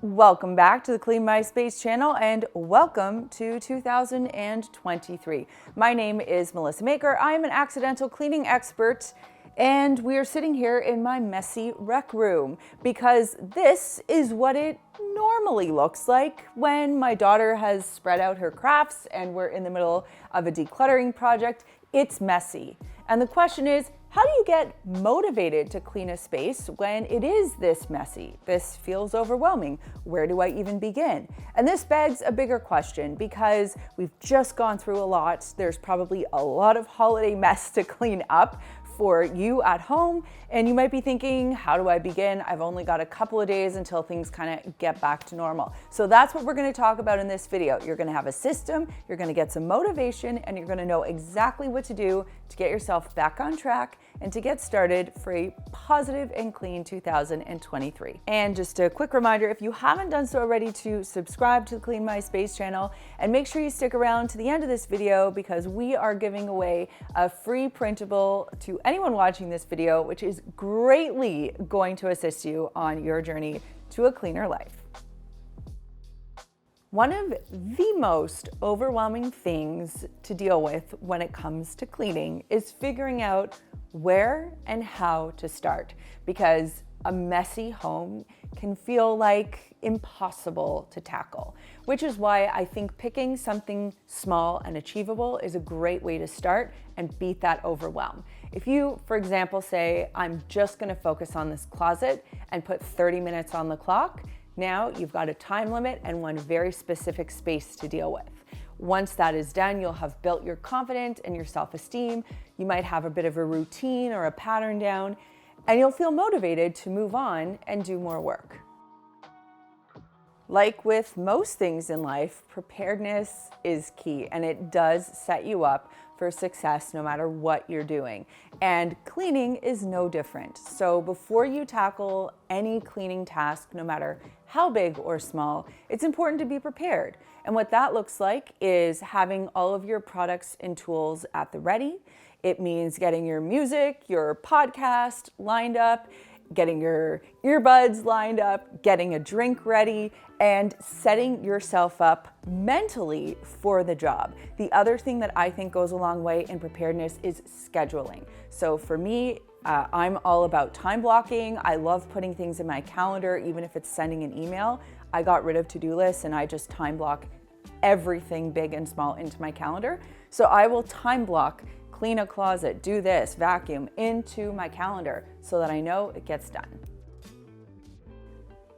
Welcome back to the Clean My Space channel and welcome to 2023. My name is Melissa Maker. I am an accidental cleaning expert and we are sitting here in my messy rec room because this is what it normally looks like when my daughter has spread out her crafts and we're in the middle of a decluttering project. It's messy. And the question is, how do you get motivated to clean a space when it is this messy? This feels overwhelming. Where do I even begin? And this begs a bigger question because we've just gone through a lot. There's probably a lot of holiday mess to clean up for you at home. And you might be thinking, how do I begin? I've only got a couple of days until things kind of get back to normal. So that's what we're going to talk about in this video. You're going to have a system, you're going to get some motivation, and you're going to know exactly what to do to get yourself back on track and to get started for a positive and clean 2023. And just a quick reminder, if you haven't done so already, to subscribe to the Clean My Space channel and make sure you stick around to the end of this video because we are giving away a free printable to anyone watching this video, which is greatly going to assist you on your journey to a cleaner life. One of the most overwhelming things to deal with when it comes to cleaning is figuring out where and how to start, because a messy home can feel like impossible to tackle, which is why I think picking something small and achievable is a great way to start and beat that overwhelm. If you, for example, say, I'm just gonna focus on this closet and put 30 minutes on the clock, now you've got a time limit and one very specific space to deal with. Once that is done, you'll have built your confidence and your self-esteem. You might have a bit of a routine or a pattern down, and you'll feel motivated to move on and do more work. Like with most things in life, preparedness is key, and it does set you up for success no matter what you're doing. And cleaning is no different. So before you tackle any cleaning task, no matter how big or small, it's important to be prepared. And what that looks like is having all of your products and tools at the ready. It means getting your music, your podcast lined up, getting your earbuds lined up, getting a drink ready, and setting yourself up mentally for the job. The other thing that I think goes a long way in preparedness is scheduling. So for me, I'm all about time blocking. I love putting things in my calendar, even if it's sending an email. I got rid of to-do lists and I just time block everything big and small into my calendar. So I will time block, clean a closet, do this, vacuum into my calendar so that I know it gets done.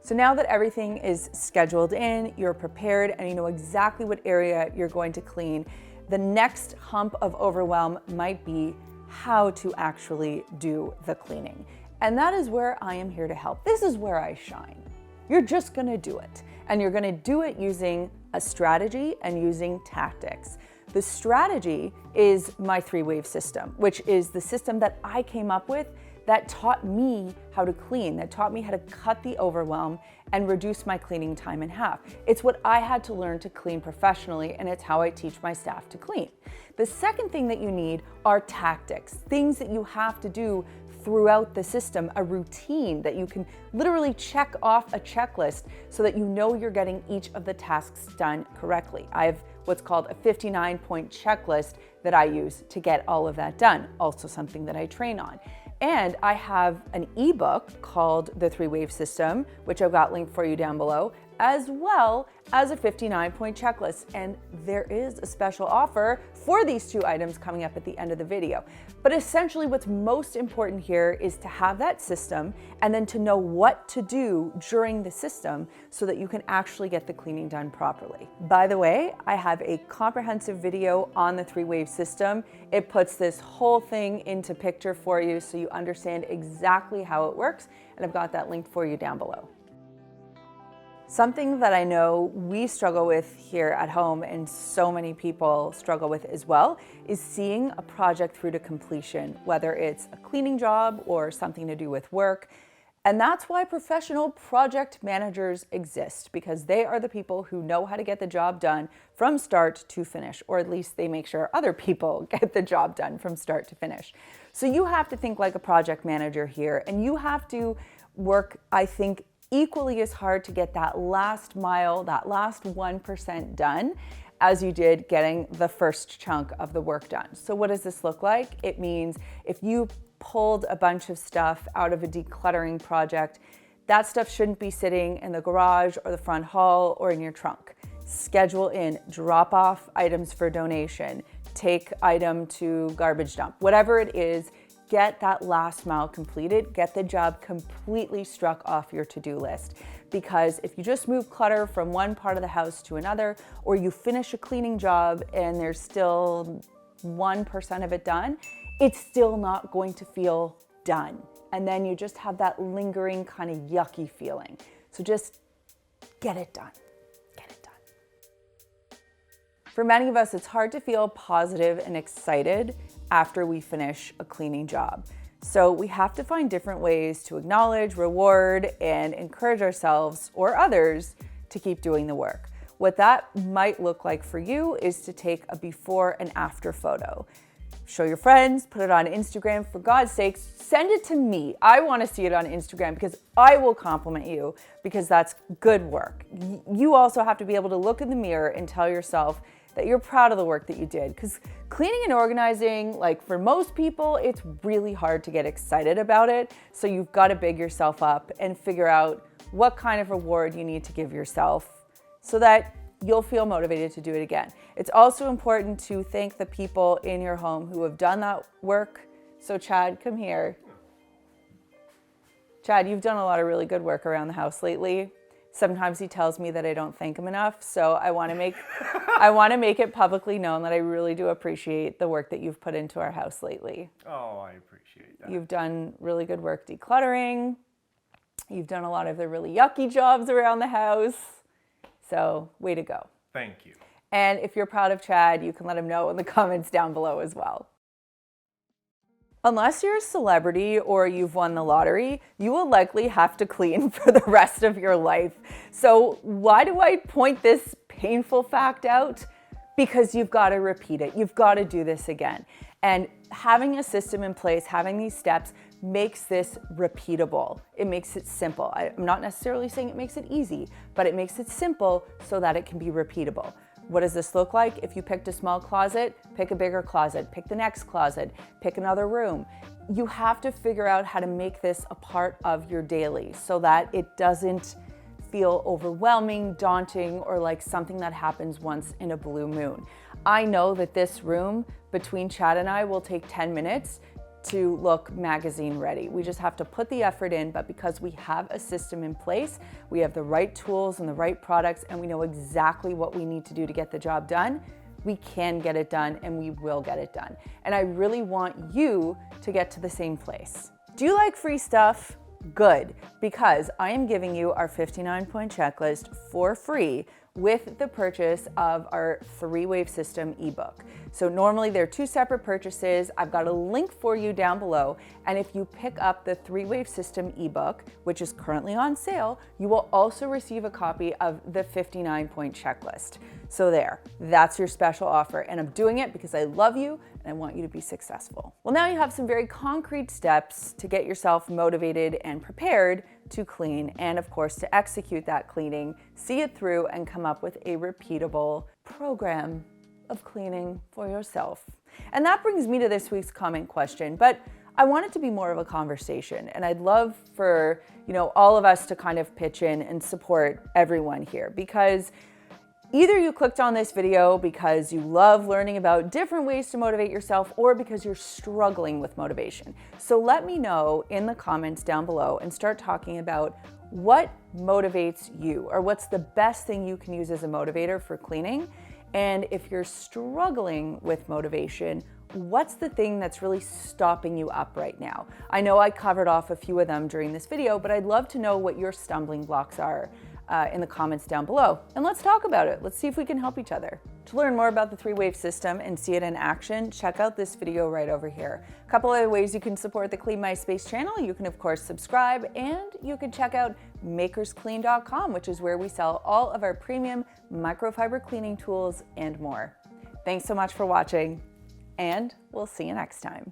So now that everything is scheduled in, you're prepared, and you know exactly what area you're going to clean, the next hump of overwhelm might be how to actually do the cleaning. And that is where I am here to help. This is where I shine. You're just gonna do it. And you're gonna do it using a strategy and using tactics. The strategy is my 3-wave system, which is the system that I came up with that taught me how to clean, that taught me how to cut the overwhelm and reduce my cleaning time in half. It's what I had to learn to clean professionally, and it's how I teach my staff to clean. The second thing that you need are tactics, things that you have to do throughout the system, a routine that you can literally check off a checklist so that you know you're getting each of the tasks done correctly. I have what's called a 59-point checklist that I use to get all of that done, also something that I train on. And I have an ebook called The 3-Wave System, which I've got linked for you down below, as well as a 59-point checklist. And there is a special offer for these 2 items coming up at the end of the video. But essentially what's most important here is to have that system and then to know what to do during the system so that you can actually get the cleaning done properly. By the way, I have a comprehensive video on the 3-wave system. It puts this whole thing into picture for you so you understand exactly how it works, and I've got that linked for you down below. Something that I know we struggle with here at home, and so many people struggle with as well, is seeing a project through to completion, whether it's a cleaning job or something to do with work. And that's why professional project managers exist, because they are the people who know how to get the job done from start to finish, or at least they make sure other people get the job done from start to finish. So you have to think like a project manager here, and you have to work, I think, equally as hard to get that last mile, that last 1% done as you did getting the first chunk of the work done. So what does this look like? It means if you pulled a bunch of stuff out of a decluttering project, that stuff shouldn't be sitting in the garage or the front hall or in your trunk. Schedule in, drop off items for donation, take item to garbage dump, whatever it is, get that last mile completed, get the job completely struck off your to-do list. Because if you just move clutter from one part of the house to another, or you finish a cleaning job and there's still 1% of it done, it's still not going to feel done. And then you just have that lingering kind of yucky feeling. So just get it done. Get it done. For many of us, it's hard to feel positive and excited after we finish a cleaning job. So we have to find different ways to acknowledge, reward, and encourage ourselves or others to keep doing the work. What that might look like for you is to take a before and after photo. Show your friends, put it on Instagram. For God's sakes, send it to me. I want to see it on Instagram because I will compliment you because that's good work. You also have to be able to look in the mirror and tell yourself that you're proud of the work that you did. Because cleaning and organizing, like for most people, it's really hard to get excited about it. So you've got to big yourself up and figure out what kind of reward you need to give yourself so that you'll feel motivated to do it again. It's also important to thank the people in your home who have done that work. So Chad, come here. Chad, you've done a lot of really good work around the house lately. Sometimes he tells me that I don't thank him enough, so I want to make it publicly known that I really do appreciate the work that you've put into our house lately. Oh, I appreciate that. You've done really good work decluttering. You've done a lot of the really yucky jobs around the house. So, way to go. Thank you. And if you're proud of Chad, you can let him know in the comments down below as well. Unless you're a celebrity or you've won the lottery, you will likely have to clean for the rest of your life. So why do I point this painful fact out? Because you've got to repeat it. You've got to do this again. And having a system in place, having these steps makes this repeatable. It makes it simple. I'm not necessarily saying it makes it easy, but it makes it simple so that it can be repeatable. What does this look like? If you picked a small closet, pick a bigger closet, pick the next closet, pick another room. You have to figure out how to make this a part of your daily so that it doesn't feel overwhelming, daunting, or like something that happens once in a blue moon. I know that this room between Chad and I will take 10 minutes to look magazine ready. We just have to put the effort in, but because we have a system in place, we have the right tools and the right products, and we know exactly what we need to do to get the job done, we can get it done and we will get it done. And I really want you to get to the same place. Do you like free stuff? Good, because I am giving you our 59-point checklist for free with the purchase of our 3-Wave System ebook. So normally they're 2 separate purchases. I've got a link for you down below. And if you pick up the 3-Wave System ebook, which is currently on sale, you will also receive a copy of the 59-point checklist. So that's your special offer. And I'm doing it because I love you and I want you to be successful. Well, now you have some very concrete steps to get yourself motivated and prepared to clean, and of course to execute that cleaning, see it through, and come up with a repeatable program of cleaning for yourself. And that brings me to this week's comment question, but I want it to be more of a conversation, and I'd love for all of us to kind of pitch in and support everyone here, because either you clicked on this video because you love learning about different ways to motivate yourself or because you're struggling with motivation. So let me know in the comments down below and start talking about what motivates you, or what's the best thing you can use as a motivator for cleaning. And if you're struggling with motivation, what's the thing that's really stopping you up right now? I know I covered off a few of them during this video, but I'd love to know what your stumbling blocks are in the comments down below. And let's talk about it. Let's see if we can help each other. To learn more about the 3-Wave System and see it in action, check out this video right over here. A couple other ways you can support the Clean My Space channel. You can of course subscribe, and you can check out makersclean.com, which is where we sell all of our premium microfiber cleaning tools and more. Thanks so much for watching, and we'll see you next time.